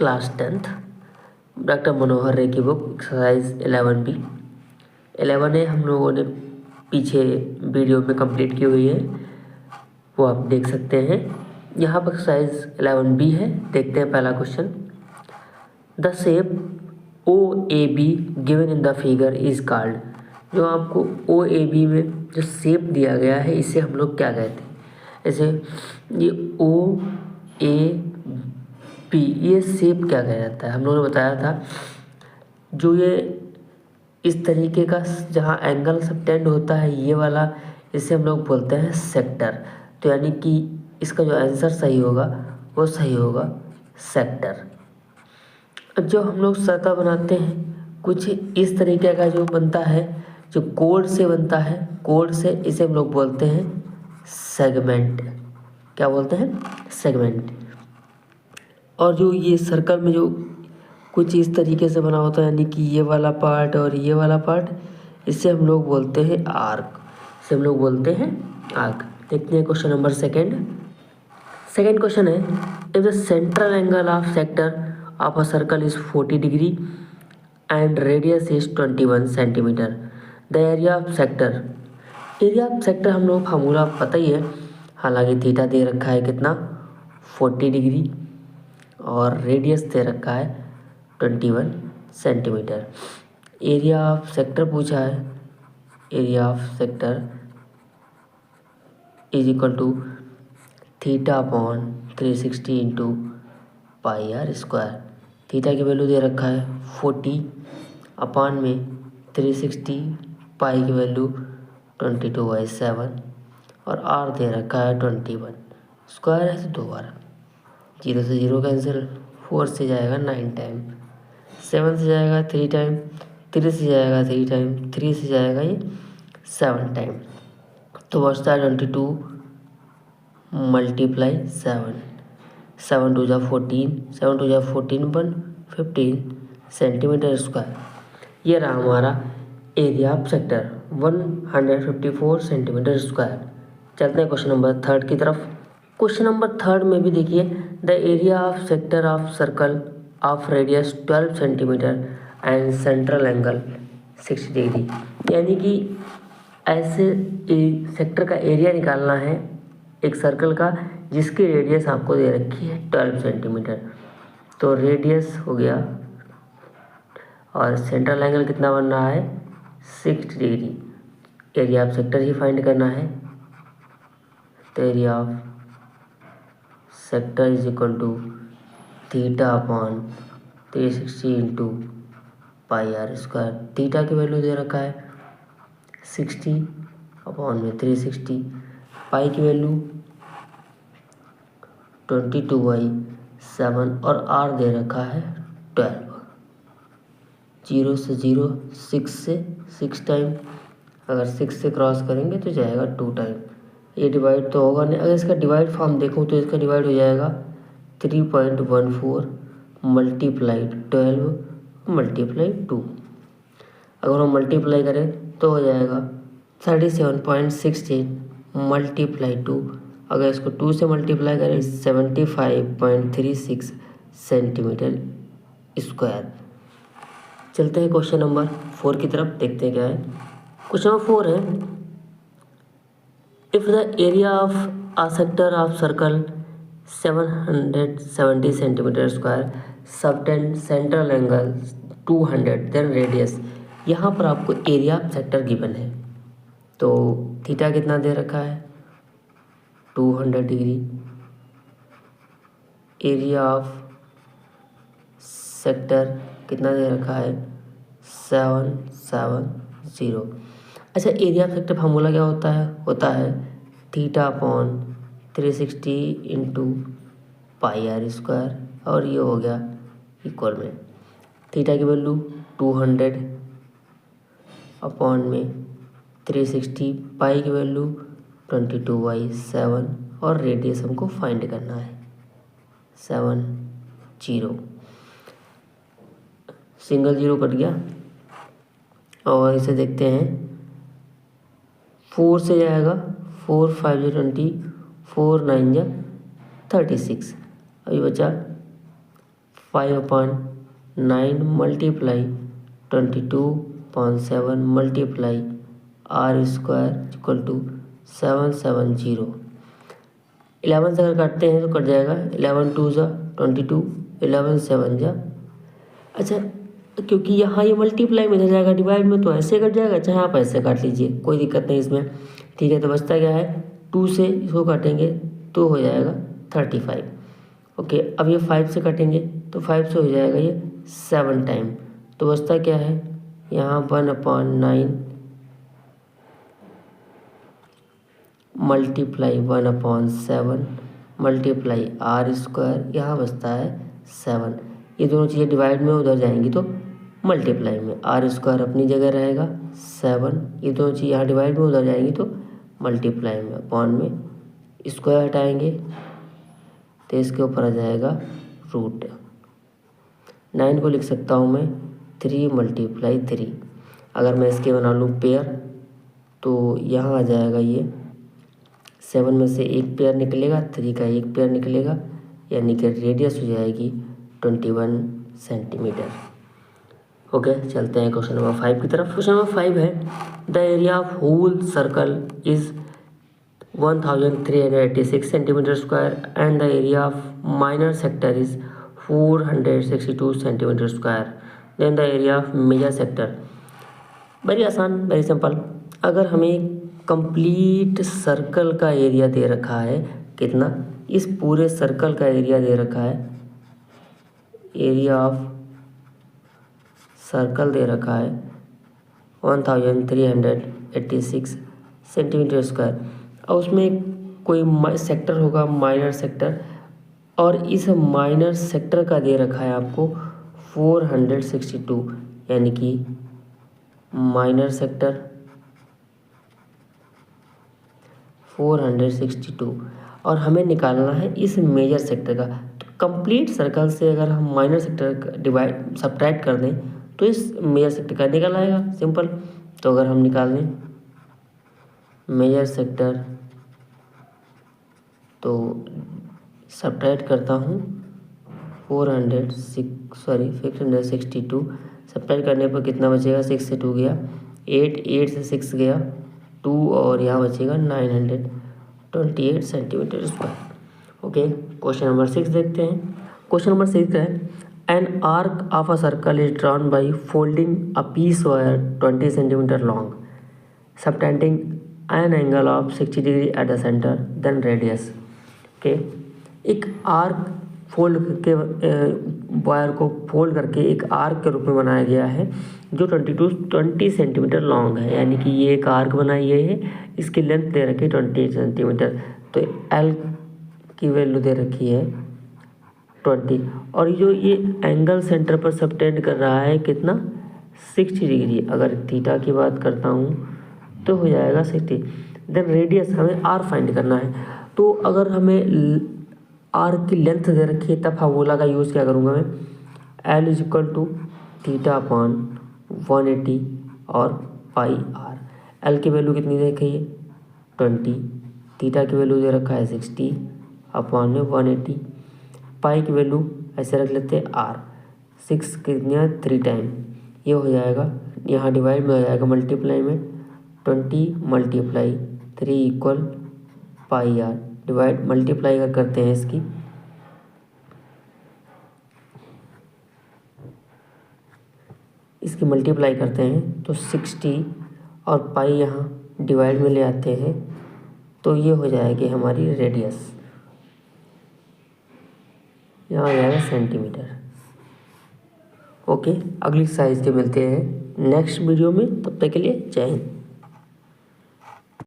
Class 10th doctor मनोहर रे की book exercise 11B 11A हम लोगों ने पीछे वीडियो में कंप्लीट की हुई है, वो आप देख सकते हैं। यहाँ पर एक्सरसाइज 11B है। देखते हैं पहला question. The shape OAB given in the figure is called. जो आपको OAB में जो शेप दिया गया है इसे हम लोग क्या कहते हैं? जैसे ये OAB ये शेप क्या कहा जाता है? हम लोगों ने बताया था जो ये इस तरीके का जहाँ एंगल सबटेंड होता है ये वाला, इसे हम लोग बोलते हैं सेक्टर। तो यानी कि इसका जो आंसर सही होगा वो सही होगा सेक्टर। अब जो हम लोग सतह बनाते हैं कुछ इस तरीके का जो बनता है, जो कोड से बनता है, कोड से, इसे हम लोग बोलते हैं सेगमेंट। क्या बोलते हैं? सेगमेंट। और जो ये सर्कल में जो कुछ इस तरीके से बना होता है, यानी कि ये वाला पार्ट और ये वाला पार्ट, इसे हम लोग बोलते हैं आर्क। इसे हम लोग बोलते हैं आर्क। देखते हैं क्वेश्चन नंबर सेकेंड क्वेश्चन है, if the central angle of sector of a circle is 40 degree and radius is 21 centimetre, the area of sector. Area of sector हम लोग फार्मूला पता ही है, हालांकि थीटा दे रखा है कितना 40 डिग्री और रेडियस दे रखा है 21 सेंटीमीटर। एरिया ऑफ सेक्टर पूछा है, area of sector is equal to theta upon 360 into pi R square. Theta की वैल्यू दे रखा है 40 अपान में 360, पाई की वैल्यू 22/7 और आर दे रखा है 21। स्क्वायर है तो 2 बार, 0 से 0 कैंसिल, 4 से जाएगा 9 टाइम, 7 से जाएगा 3 टाइम, 3 से जाएगा 3 टाइम, 3 से जाएगा ये 7 टाइम, तो बचता है 22 मल्टीप्लाई 7, 7 2 जा 14, 7 2 जा 14 1 15 सेंटीमीटर स्क्वायर। ये रहा हमारा area of sector 154 centimetre square. चलते हैं क्वेश्चन नंबर 3 की तरफ। क्वेश्चन नंबर 3 में भी देखिए, the area of sector of circle of radius 12 centimetre and central angle 60 degree. यानी कि ऐसे सेक्टर का एरिया निकालना है एक सर्कल का जिसकी रेडियस आपको दे रखी है 12 सेंटीमीटर। तो रेडियस हो गया और सेंट्रल एंगल कितना बन रहा है 60 डिग्री। एरिया ऑफ सेक्टर ही फाइंड करना है, तो area of sector is equal to theta upon 360 into pi R square. Theta की वैल्यू दे रखा है 60 अपॉन में 360, पाई की वैल्यू 22/7 और आर दे रखा है 12। 0 से 0, 6 से 6 टाइम, अगर 6 से क्रॉस करेंगे तो जाएगा 2 टाइम। ये डिवाइड तो होगा नहीं, अगर इसका डिवाइड फॉर्म देखूँ तो इसका डिवाइड हो जाएगा 3.14 मल्टीप्लाई 12 मल्टीप्लाई 2। अगर हम मल्टीप्लाई करें तो हो जाएगा 37.68 मल्टीप्लाई 2। अगर इसको 2 से मल्टीप्लाई करें 75.36 सेंटीमीटर स्क्वायर। चलते हैं क्वेश्चन नंबर 4 की तरफ, देखते हैं क्या है। क्वेश्चन नंबर 4 है, if the area of a sector of circle 770 centimetre square subtend central angle 200 then radius. यहाँ पर आपको एरिया ऑफ सेक्टर गिवन है, तो थीटा कितना दे रखा है 200 डिग्री। एरिया ऑफ सेक्टर कितना दे रखा है 770। अच्छा, एरिया ऑफ सेक्टर फार्मूला क्या होता है theta upon 360 into pi R square, और ये हो गया इक्वल में थीटा की वैल्यू 200 अपॉन में 360, पाई की वैल्यू 22/7 और रेडियस हमको फाइंड करना है 70। सिंगल जीरो कट गया और इसे देखते हैं 4 से जाएगा 4 5 20, 4 9 36, अभी बचा 5/9 multiply 22/7 multiply r square equal to 770। 11 से अगर काटते हैं तो कट जाएगा 11 2 जा 22, 11 7 जा। अच्छा, क्योंकि यहाँ ये मल्टीप्लाई में इधर जाएगा डिवाइड में, तो ऐसे कट जाएगा, चाहे आप ऐसे काट लीजिए, कोई दिक्कत नहीं इसमें। ठीक है, तो बचता क्या है, 2 से इसको काटेंगे तो हो जाएगा 35। ओके, अब ये 5 से काटेंगे तो 5 से हो जाएगा ये 7 टाइम, तो बचता क्या है यहाँ 1/9 मल्टीप्लाई 1/7 मल्टीप्लाई r स्क्वायर, यहाँ बचता है 7। ये दोनों चीज़ें डिवाइड में उधर जाएंगी तो मल्टीप्लाई में, r स्क्वायर अपनी जगह रहेगा 7, ये दोनों चीज़ यहाँ डिवाइड में उधर जाएंगी तो मल्टीप्लाई में, अपॉन में स्क्वायर हटाएंगे तो इसके ऊपर आ जाएगा रूट। 9 को लिख सकता हूँ मैं 3 मल्टीप्लाई 3। अगर मैं इसके बना लूँ पेयर तो यहाँ आ जाएगा ये 7 में से एक पेयर निकलेगा, 3 का एक पेयर निकलेगा, यानी कि रेडियस हो जाएगी 21 सेंटीमीटर। ओके, चलते हैं क्वेश्चन नंबर 5 की तरफ। क्वेश्चन नंबर 5 है the area of whole circle is 1386 centimeter square and the area of minor sector is 462 centimeter square. Then the area of major sector. Very आसान, very simple. अगर हमें complete circle का area दे रखा है, कितना, इस पूरे सर्कल का एरिया दे रखा है, एरिया ऑफ सर्कल दे रखा है 1386 सेंटीमीटर स्क्वायर, और उसमें कोई सेक्टर होगा माइनर सेक्टर, और इस माइनर सेक्टर का दे रखा है आपको 462, यानी कि माइनर सेक्टर 462, और हमें निकालना है इस मेजर सेक्टर का। तो कंप्लीट सर्कल से अगर हम माइनर सेक्टर डिवाइड सब्ट्रैक्ट कर दें तो इस मेजर सेक्टर का निकल आएगा, सिंपल। तो अगर हम निकाल लें मेजर सेक्टर, तो सब्ट्रैक्ट करता हूँ 662, सब्ट्रैक्ट करने पर कितना बचेगा, 6 से 2 गया 8, 8 से 6 गया 2, और यहाँ बचेगा 928 centimetre square. Okay, question number 6 देखते हैं। क्वेश्चन नंबर 6 है an arc of a circle is drawn by folding a piece wire 20 centimetre long subtending an angle of 60 degree at the centre then radius. Okay, एक arc fold के wire को fold करके एक arc के रूप में बनाया गया है जो 20 सेंटीमीटर लॉन्ग है, यानी कि ये एक आर्क बनाई गई है, इसकी लेंथ दे रखी है 20 सेंटीमीटर, तो एल की वैल्यू दे रखी है 20, और जो ये एंगल सेंटर पर सबटेंड कर रहा है कितना, 60 डिग्री। अगर थीटा की बात करता हूँ तो हो जाएगा 60। देन रेडियस, हमें आर फाइंड करना है, तो अगर हमें आर की लेंथ दे रखी है तब फार्मूला का यूज़ क्या करूँगा मैं, L is equal to theta upon 180 और पाई आर। एल की वैल्यू कितनी दे रखी है 20, थीटा की वैल्यू दे रखा है 60 अपॉन में 180, पाई की वैल्यू ऐसे रख लेते हैं आर, 6 कितनी है 3 टाइम, ये हो जाएगा यहाँ डिवाइड में हो जाएगा मल्टीप्लाई में 20 multiply 3 equal pi R, divide multiply अगर करते हैं इसकी मल्टीप्लाई करते हैं तो 60 और पाई यहाँ डिवाइड में ले आते हैं तो ये हो जाएगी हमारी रेडियस, यहाँ आ जाएगा सेंटीमीटर। ओके, अगली साइज के मिलते हैं नेक्स्ट वीडियो में, तब तक के लिए जय हिंद।